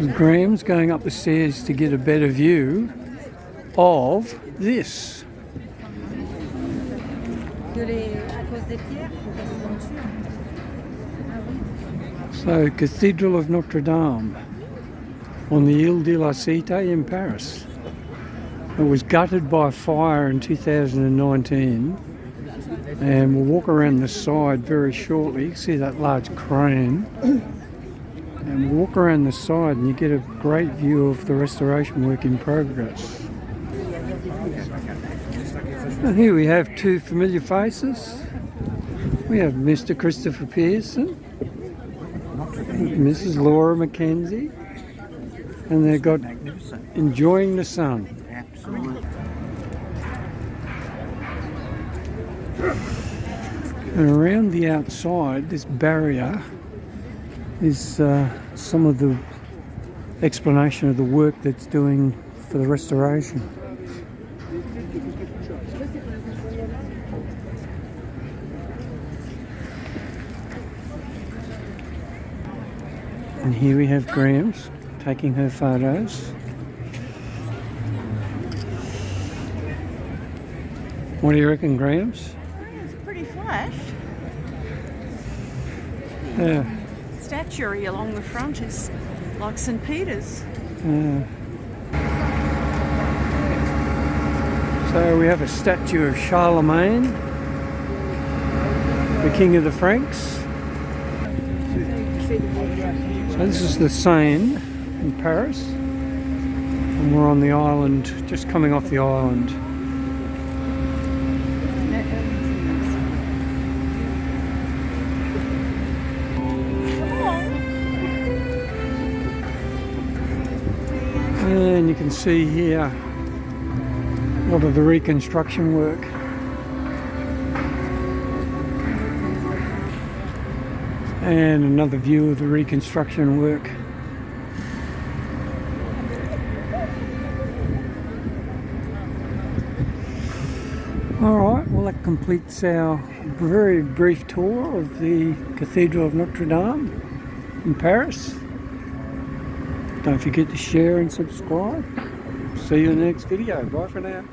Graham's going up the stairs to get a better view of this. So, Cathedral of Notre Dame on the Ile de la Cite in Paris. It was gutted by fire in 2019, and we'll walk around the side very shortly. You can see that large crane, and we'll walk around the side and you get a great view of the restoration work in progress. And here we have two familiar faces. We have Mr. Christopher Pearson, Mrs. Laura Mackenzie, and they've got Enjoying the Sun. And around the outside, this barrier is some of the explanation of the work that's doing for the restoration. And here we have Graham's taking her photos. What do you reckon, Graham's? It's pretty flash. Yeah. Statuary along the front is like St. Peter's. So we have a statue of Charlemagne, the King of the Franks. So this is the Seine in Paris, and we're on the island, just coming off the island. And you can see here a lot of the reconstruction work. And another view of the reconstruction work. Alright, well that completes our very brief tour of the Cathedral of Notre Dame in Paris. Don't forget to share and subscribe. See you in the next video. Bye for now.